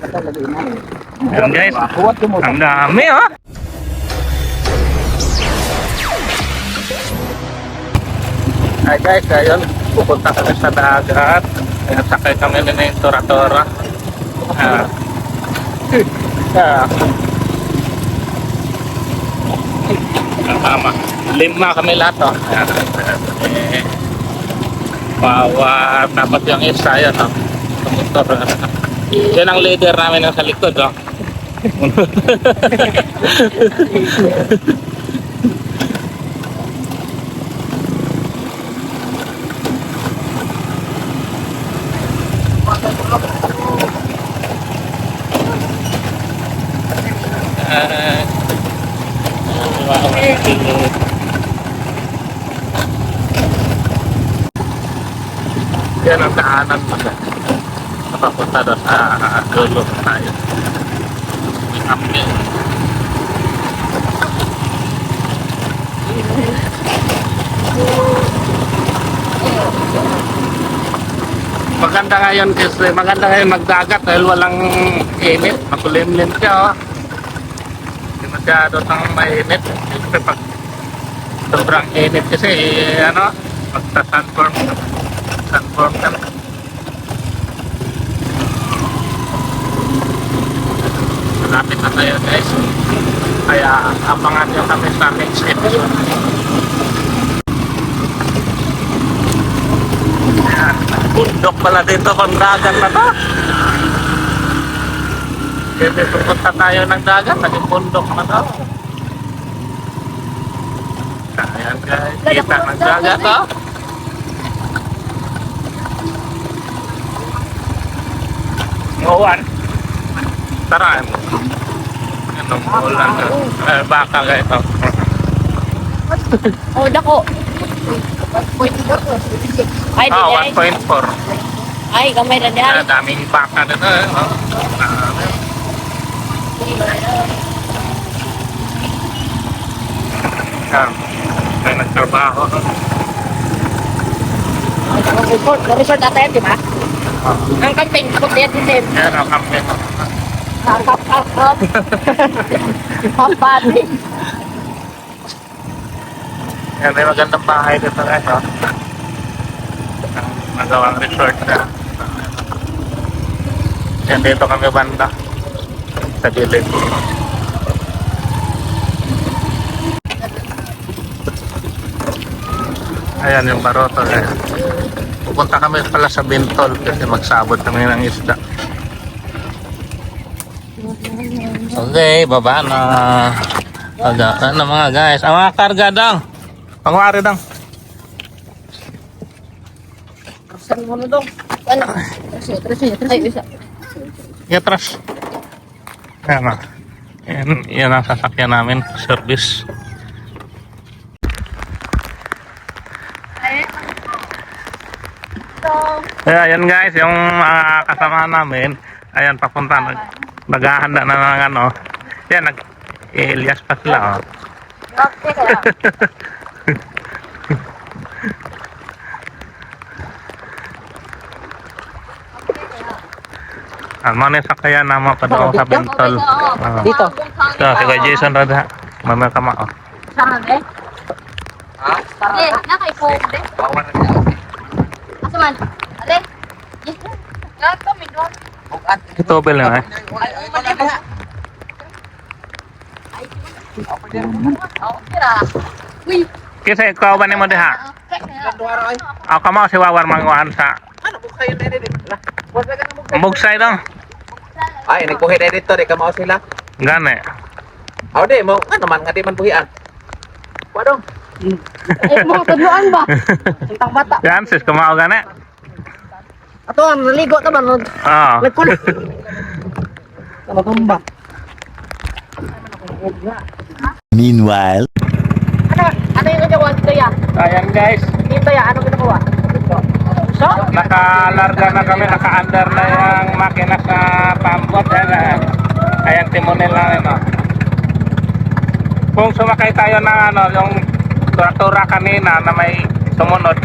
Ayan guys, ang dami oh. Ay guys, ayun, pupunta kami sa dagat. Ayan, sakay kami na yung tora-tora. Tama. 5 kami lahat oh. Ayan. Wow, dapat yung isa yan oh. Motor. Yan ang leader namin sa likod oh. Yan ang daanan mo na papunta doon sa dulo tayo. Maganda ngayon kasi maganda ngayon magdagat dahil walang init, makulimlim siya oh. Hindi masyado nang mainit. Siyempre pag sobrang init kasi ano, magsa-sunburn ka na. Malapit na tayo guys, kaya abangan nyo kami sa next episode. Ayan, bundok pala dito kung dagat na to. Kasi pupunta tayo ng dagat, naging bundok na to. Ayan guys, kita ng dagat to. Uwan. Tara. Itong ulan na. Baka ka ito. Oh, dako. 1.4. Ay, 1.4. Ay, gamay na diyan. Daming baka dito. May nagtrabaho. Resort natin, di ba? Ang camping, puti at itim. Yan ang camping. Hap. Hapati. Yan, may magandang bahay dito guys. Magawang resort na. Yan, dito kami banda. Sa gilid. Ayan yung baroto guys. Pupunta kami pala sa Bintol kasi magsabot kami ng isda. Okay, baba na. Pagka na mga guys. Ang mga karga dang. Pangwari dang. Saan mo na dong? Ano? Ay, isa. Yatras. Kaya nga. Yan ang sasakyan namin. Service. Kaya yan guys, yung mga kasama namin, ayan papunta, naghahanda na ng ano. Yan, nag-Elias pa sila oh. Okay kaya. Ano sa kaya nama pa doon sa Bintol. Dito. Ito, si Kuya Jason Radha. Mamaya kama oh. Saan eh? Ha? Eh, naka-iPhone eh. Asa man? Ale? Gato, may doon. Ito bel na eh. Uy. Kasi ikaw ba ni mo diha? Ako kama si Wawar manguhan sa Ano po kayo na edit? Mugsay dong. Ay, nagbuhi na edit to, di ka mao sila. Gane. Aw di mo, ano man nga di man buhian. Wadong. Eh, mga tudloan ba? Tentang bata. Yan sis kumao gane. Ato ang naligo ta ba? Oo. Nagkulit. Tumba. Meanwhile, Ano yung nagawa dito ya? Ayan guys. Dito ya, ano ginagawa? So? Nakalarga na kami, naka-under na yung makina sa pambot. Ayan, timonel na rin. Kung sumakay tayo ng ano, yung tura kanina na may sumunod,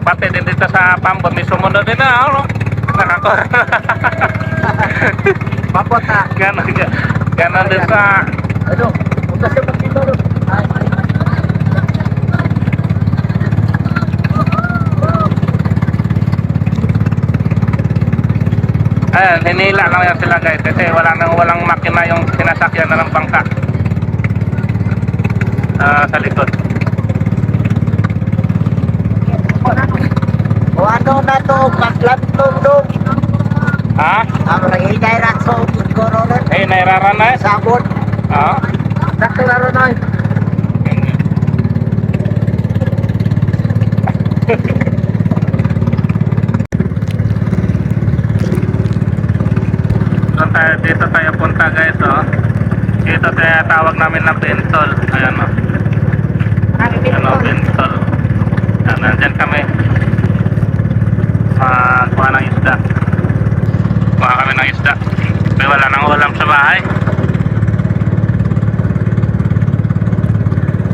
pati din dito sa pambot, may sumunod din na. Ano? Mapot na. Ganon din sa... Ano? Punta siya pagkito doon. Ayan, hinila lang yan sila guys kasi walang makina yung sinasakyan na ng bangka sa likod. O ano na to, paglantom doon. Ha? Ang nangihintay na so, siguro nun. Eh, nairaran na eh. Sabon. Ah. Sakto na rin ay. Dito tayo punta guys, oh. Dito tayo tawag namin na Bentol. Ayan, oh. Ano, Bentol. Ayan, nandyan kami. Kuha ng isda. Kuha kami ng isda. May wala nang ulam sa bahay.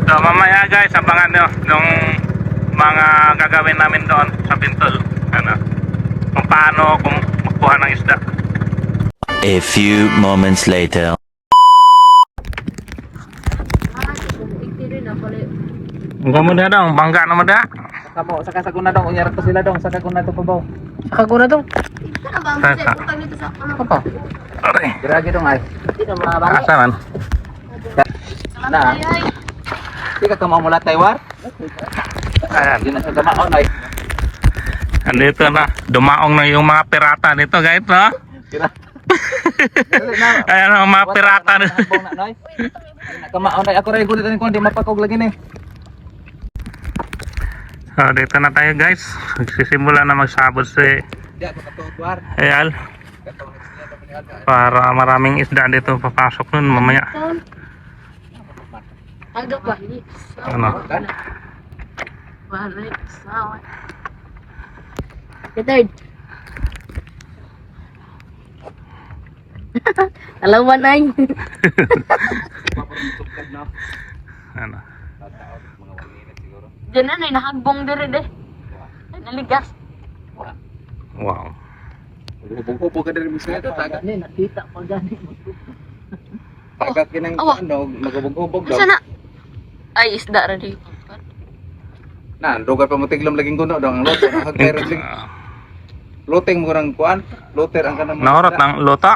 So mamaya guys, abangan nyo yung mga gagawin namin doon sa Bentol. Ano, kung paano kung magkuha ng isda. A few moments later. Ang gamo na dong, bangga na mo da. Saka sa kuna dong, unyara to sila dong, saka kuna to pabaw. Saka ko na dong. Apa? Sorry. Diragi dong ay. Hindi na mabalik. Asa man? Na. Di ka kamao mula Taiwan? Ayan. Di na sa kamaon ay. Andito na, dumaong na yung mga pirata nito guys, no? Kira. Ayan ang mga pirata nito. Kamaon ay ako rin gulit ko di mapakog lagi ni. So dito na tayo guys, magsisimula na magsabot si Di ako katuwar. Eyal para maraming isda dito papasok nun mamaya. Agak ba? Ano? Balik. Sawa. The third. Alawan ay. Ano? Diyan na nahagbong dire de. Ay naligas. Wow. Hubog-hubog ka din mismo ito, taga. Ni nakita pa gani. Taga kinang Awa. ano, magubog-hubog daw. Asa na? Ay isda ra di. Na, dugar pa mo tiglom laging kuno daw ang loto na hagkay rin. Loteng mo rang kuan, loter ang kanang mga Naorat isda. ng lota.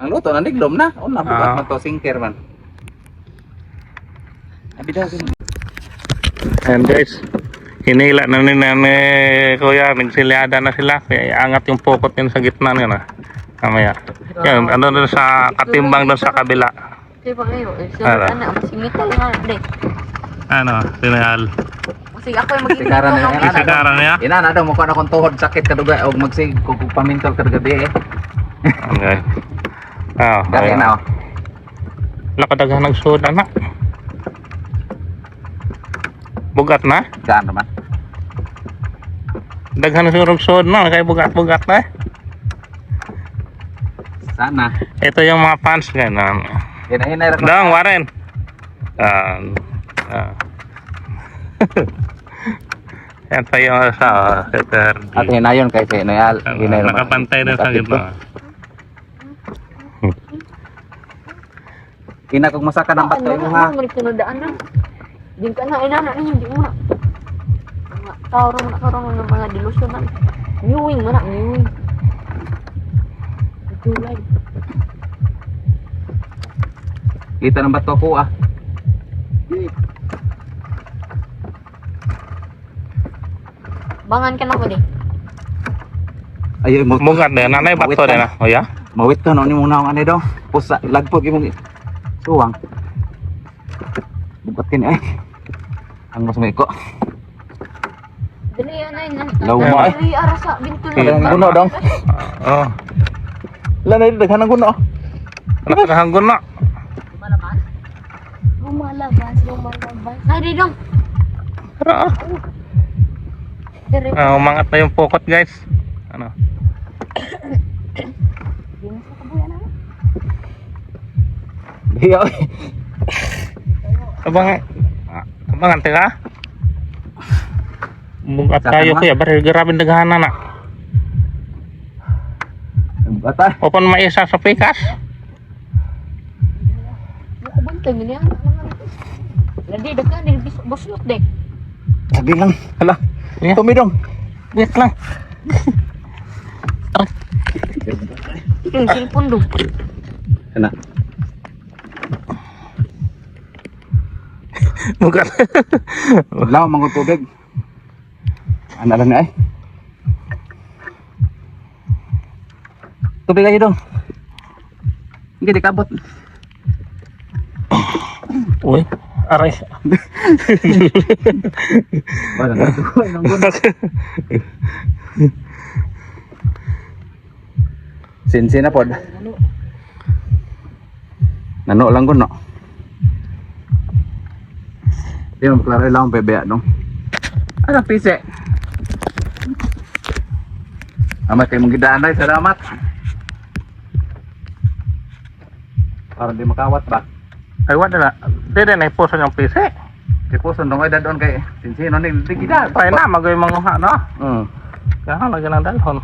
Ang loto na niglom na. O na bukat Ah. man to sinker man. Abi daw sin. Ayan guys, hinila na ni kuya, nagsiliada na sila. Kaya angat yung pokot yun sa gitna nyo na. Mamaya. Yan, ano doon sa katimbang doon sa kabila. Di ba kayo? Ano? Ana masingit ko nga de. Ano, sinayal. Sige ako yung mag-ingit Sikaran na yan. Isikaran niya. Ina na daw mo kuan akong tuhod sakit kaduga og magsig kung pamintol kagabi eh. Okay. Ah, Dali na oh. Lakadaghan ng soda na. Bugat na? Saan naman? Daghan na siguro soda na, kaya bugat-bugat na eh. Sana. Ito yung mga pants ganun. Hinahinay ra ko. Dong, Warren. Yan pa yung sa At hinayon kay si Noyal. Hinay ra. nakapantay na sa gitna. Ina kog masaka ng bato mo ha. Ano mo daan na. Din ka na inana ninyo di mo na. Mga tao ro na karon ng mga delusional. Viewing man na viewing. Kulay. Kita ng bato ko ah. Bangan ka na ko di. Ayo mo. Bugat din, nanay bato din na. O ya? Mawit ka no ni mo naong ani daw. Pusa lagpog imong suwang. Bukat kini ay. Ang mas may ko. Dali anay na. Law mo ay. Dali ara sa bintul. Ang guno dong. Oh. Lanay daghan ang guno. Nakahanggon na. Lumalabas. Ay di dong. Tara. Dire. Umangat na yung pokot guys. Ano? Di na sa kabuyan na. Diyo. Abangan teka. Bugat Saka tayo naman. kuya, baril garabin daghanan na. Bata. Open maisa sa pikas. Ako bantay mo niya. Ladi, daghan din buslot dek. Sabi lang. Hala. Yeah. Tumidong. Wait lang. Yung cellphone do. Ano? Bukan. Law mangut tubig. Ano lang na eh. Tubig aja dong. Hindi dikabot. Uy, aray. Wala na tuwa nang guna. Sinsin na pod. Nano lang guna. Di mo klaro lang bebea dong. Ano pise? Amat kay mong gidaan ay salamat. Para di makawat ba? Ay, wala na. Dede na ipuso yung pisi. Ipuson dong ay dadon kay sinsin no ning gidaan. Ay na, magoy manguha, no? Kaya lagi ng dalhon.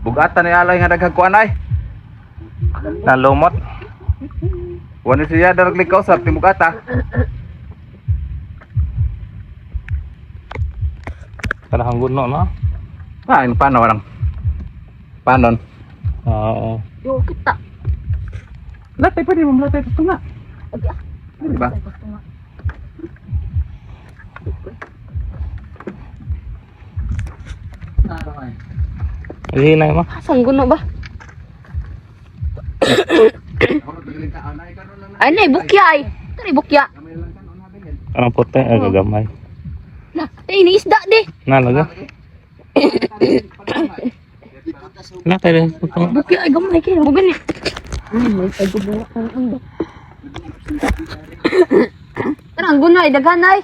Bugatan ni alay nga daghag kuan ay. Nalumot. Wani siya darag likaw sa timugata. Kalahang guno, no? Ah, ini paano orang? Panon. Oo. Yo, kita. Latay pa di mo latay ito nga. Agi ah. Di ba? Hinay mo. Asang guno ba? Ay, nay, bukya ay. Tari bukya. Anong puti? Ay, gagamay. Lah, tay, ni isda di. Nalaga. Na, tayo. Bukya ay gamay kayo. Bugan ni. May pagbubuak ng ando. Tarang guno ay, daghan ay.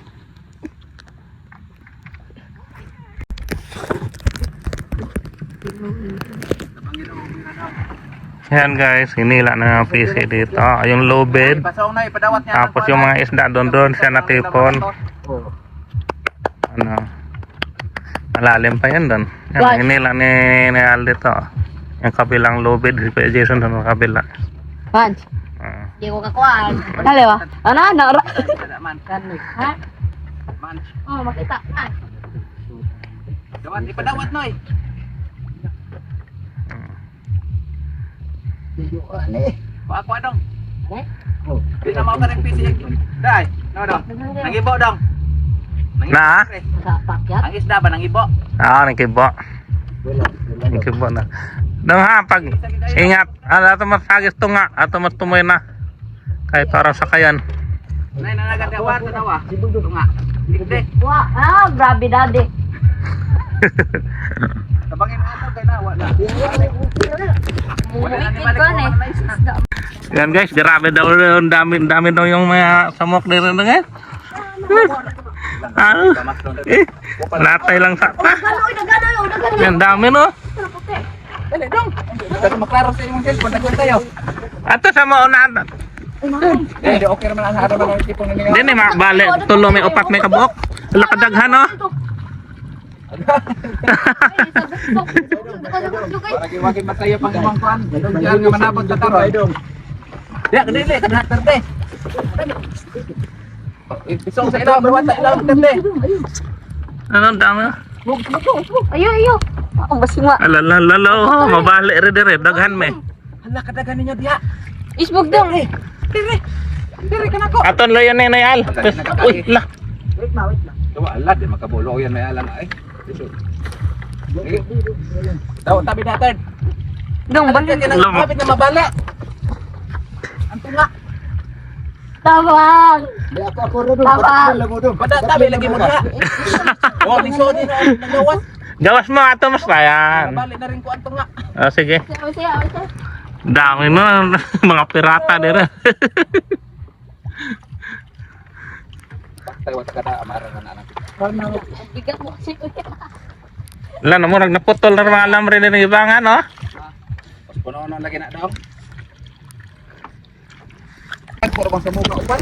Yan guys, hinila na yung PC dito. Yung low bed. Pasaw na ipadawat niya. Tapos yung mga isda doon siya natipon. Ano? Malalim pa yan doon. Yan, Right. hinila ni Al dito. Yung kabilang low bed, si Kuya Jason doon sa kabila. Punch. Ah. Di ko kakuan. Kali ba? Ano? Man. Ha? Man. Oh, makita. Ah. Dawat ipadawat noy. Wa ako dong. Eh? Di na mao ka ring PC. Dai, no dong. Nangibo dong. Na? Sa pakyat. Ang isda ba nangibo? Nagkibo. Nagkibo na. Dong ha, pag ingat. Ato mas agis tunga. Ato mas tumoy na. Kahit parang sakayan. Nay nanagat ka wa tanawa. Tunga. Dikde. Wah, grabe daddy. Tabangin ato kay na wala. Umikit ko na eh. Yan guys, grabe daw ang dami daw yung mga samok dito na guys. Ano? Latay lang sa pa. Yan dami no. Dali dong. Kasi maklaro sa imong cellphone nagkuan tayo. Ato sa mauna. Eh, okay naman ang harapan ng tipong ninyo. Hindi ni bali tulo may upat may kabuok. Lakadaghan no. Lagi wagi masaya pang imong kuan. Diyan nga manabot ka taron. Ya, dili kada terde. Pisong sa ilaw, berwata ilaw terde. Ano dami? Ayo. Ang basing wa. Alalala, mabali rin dire daghan me. Hala kadagan ninyo diha. Isbog dong. Diri ka nako. Aton lo yan ni Al. Uy, la. Wait lang. Tuwa ala di makabulo yan may alam ay. Tawo tabi natin. Dong, balik. Kapit na mabala. Ang tunga. Tabang. Tabang. Pada tabi lagi mo diha. Oh, lisod din ang gawas. Gawas mo ato mas bayan. Balik na rin ko ang tunga. Oh, sige. Siya. Dami no mga pirata dire. Tawat ka na amaran na anak. Bigat mo kasi. Lan mo naputol na mga alam rin ng ibangan no. Pas puno lagi na daw. Puro bang sa muka upan.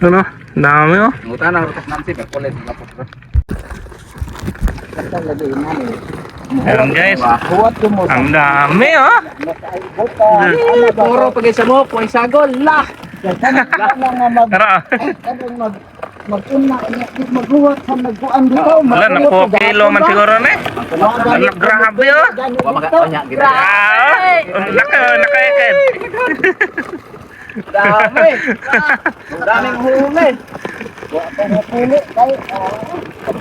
Ano? Dami oh. Ngutan ang rutok nansi, berkulit lapot bro. Kata lagi ini. Ayan guys. Huwat ko mo. Ang dami oh. Puro pag isa mo, kung isagol, lah! Tara. Mag-una, maghuwat sa nagkuan dito. Wala na po kilo man siguro na. Wala, grabe oh. Nakaikid. Dami! Daming huli!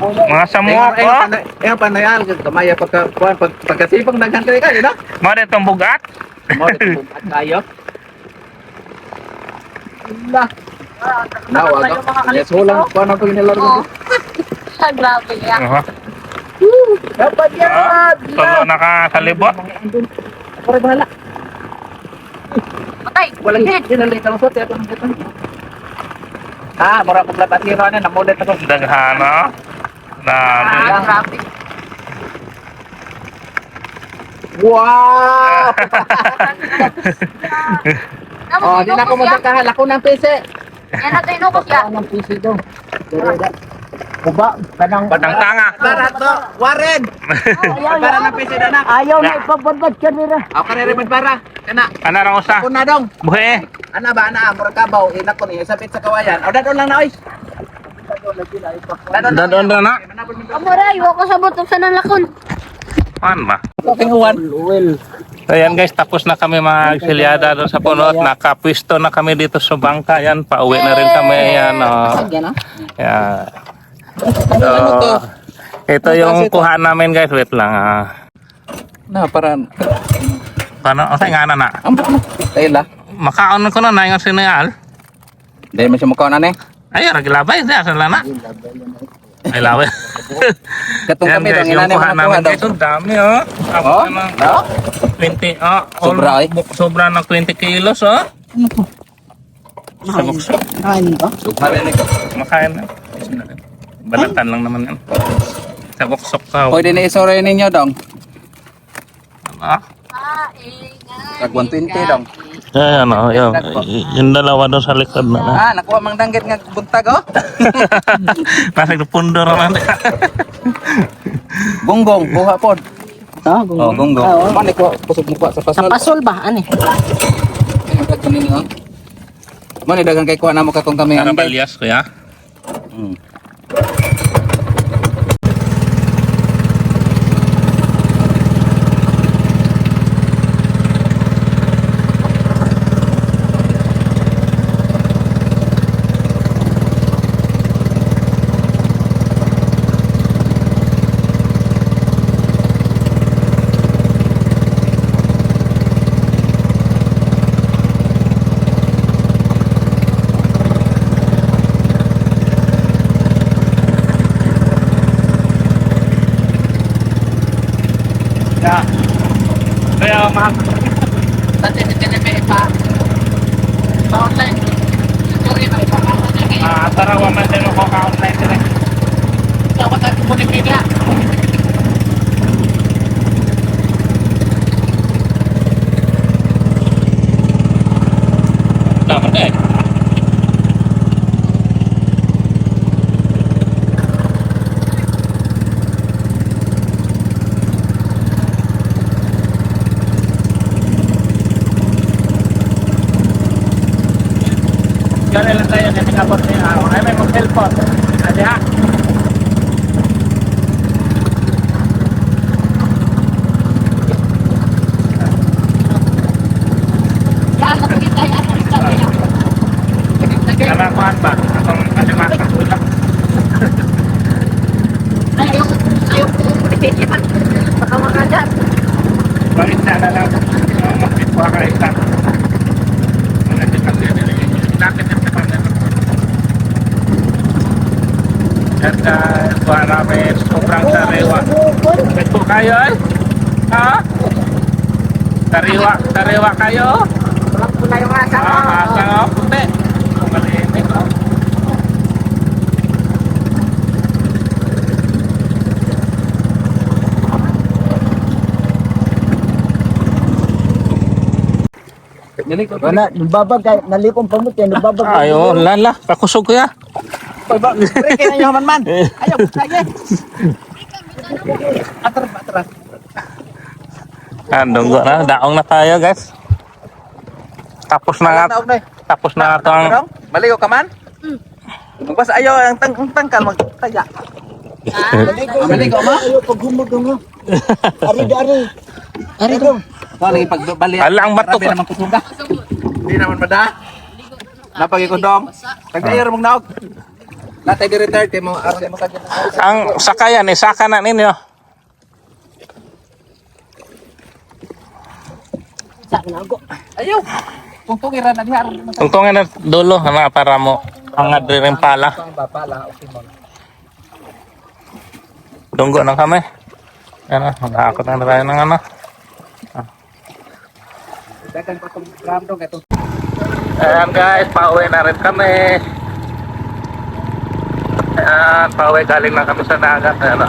Mga samuak oh. Ayan, panayal, kamaya pagkasipang naghantay ka, yun na? Mga ditong bugat. Mo, at tayo. Lah! Nawag ako. Yes, hulang pa na pag nilaro ko. Grabe yan. Dapat yan! Solo nakakalibot. Pare bahala. Patay. Walang hit, yun ang litang sot. Ah, mura ko plapat hero na, namulit ako. Daghana. Dami. Grabe. Wow! Oh, di na ako magkakahal. Ako ng PC. Yan natin inukos yan. Ang PC do. Kuba, kanang Padang tanga. Para to, Warren! Para ng PC na na. ayaw na ipababad ka nila. Ako ka rin para. Kana, Ana rang usa. ako na dong. Buhe. Ana ba, ana, mura kabaw. Ina ko niya, sapit sa kawayan. O, dadon lang na, oy. Dadon na. Amoray, huwag ko sabot sa nanlakon. Pan ba? Tinguan. So yan guys, tapos na kami mag-silyada doon sa puno at nakapwisto na kami dito sa bangka. Yan, pauwi na rin kami. Yan, oh. Yan. So, ito yung kuha namin guys. Wait lang. Na, parang, Paano? O, nga na na. tayo la. Makaon ko na na yung sinayal. Dahil mo siya mukha na, ne. Ay, ragilabay. Diya, sila na. Ay, laway. Katong Yan kami guys, dong, yung inanay mo kuha na kuha namin daw. guys. Ang dami oh. Oh, Ano, no? 20, Sobra, eh. Sobra ng 20 kilos oh. Sabok-sabok. Sugmari na ko. Makain na. Balatan lang naman yan. Sabok-sok ka. Pwede na isore ninyo, dong. Ah. Tag 120, dong. Ayan o, yung dalawa doon sa likod na. Ah, nakuha mang danggit nga buntag, oh. Nasa pundor naman. Gonggong, buha pod. Ah, Oh, gonggong. Mani ko, kusog mukha sa pasol. pasol ba ani? Ang daghan ninyo, oh. Mani dagang kay kuha na mo katong kami. Ano balyas kuya? Hmm. Kaya mahal. Dati ni Tinebe pa. Online. Tarawa man din ako ka-online din. Dapat ako mo ni Pina. Dapat eh. Kaya lang tayo na tinapot niya. Ay may mag-helpot. Adi ha. Kalakuan ba? Atong kalimasa. Ayaw ko pinipitan. Baka makagat. Bakit na lang? Magpipwa ka isa. Nakit yung tapan. At kuha namin sobrang sariwa. Ito kayo eh? Ha? Sariwa kayo? Walang pula yung asa ko. Asa nga puti. Malinig oh. Wala, nababag kay nalipong pamut kay nababag. Ayo, lala. Kakusog ko ya. Pre, kaya nyo man. Ayaw, sige. Atras. Dunggo na. Daong na tayo, guys. Tapos na nga. Naog na eh. Tapos na nga ito ang... Maligo ka man? Magpas ayaw ang tangkal magtaya. Maligo ma? Ayaw paghumog mo. Ari-dari. Ari daw. Lagi pagbali. Alang bato Grabe naman kutuga. Hindi naman mada. Napagi ko dong. Tagdayer mong naog. Latay di retired mo aron mo kagyan. Ang sakayan, isaka na ninyo. Sa na ako. Ayaw. Tungtungiran na diha. Tungtungin na dulo, ano, para mo angad rin pala. Bapala okay mo. Dunggo na kami. Ano, mag-aakot na tayo ng ano. Dagan pa tong gram dong ito. Ayan guys, pauwi na rin kami. Ayan, pauwi galing na kami sa dagat. Ayan o.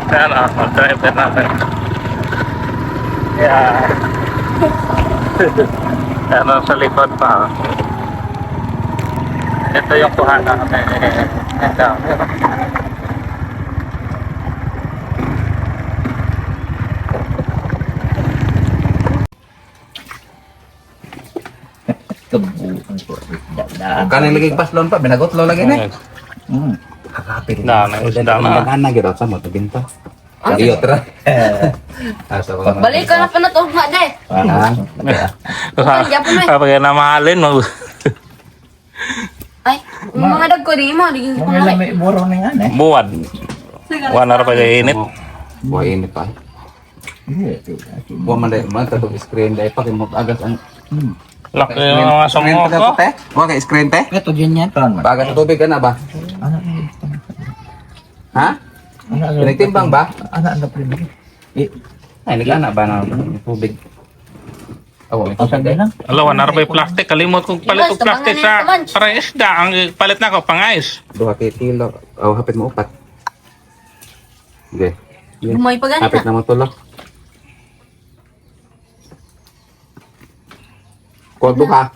Ayan o, mag-driver natin. Ayan. Ayan o, sa likod pa. Ito yung kuha na kami. Ito. Kanin lagi paslon pa binagot lo lagi ni. Kapit Dami, isda na. Magana gid sa mo tabinta. Iyo tra. Asa ko. Balik ka na pa na to, nga de. Kapag na mahalin, Ay, mga dag ko di mo, di ko na. May muro na nga eh. buwad. Buwan na rin pag-iinit. Buhay ini pa. Buwan man dai man tatong screen dai pa mo agas ang Laki yung mga sumok ko. Buwan kay screen te. Ito din yan. Paano? Bagas sa tubig na ba? Anak Ha? Pinagtimbang ba? Anak primero. Ay nagana ba na tubig? Oh, ito sa Sabi lang. Alawa na rin plastic. Kalimot kong palit og plastic sa para isda. Ang palit na ko, pangais. 2 kilo. Oh, hapit mo upat. Okay. Lumay pa ganit Hapit na. na mo tulo. Kuha duha.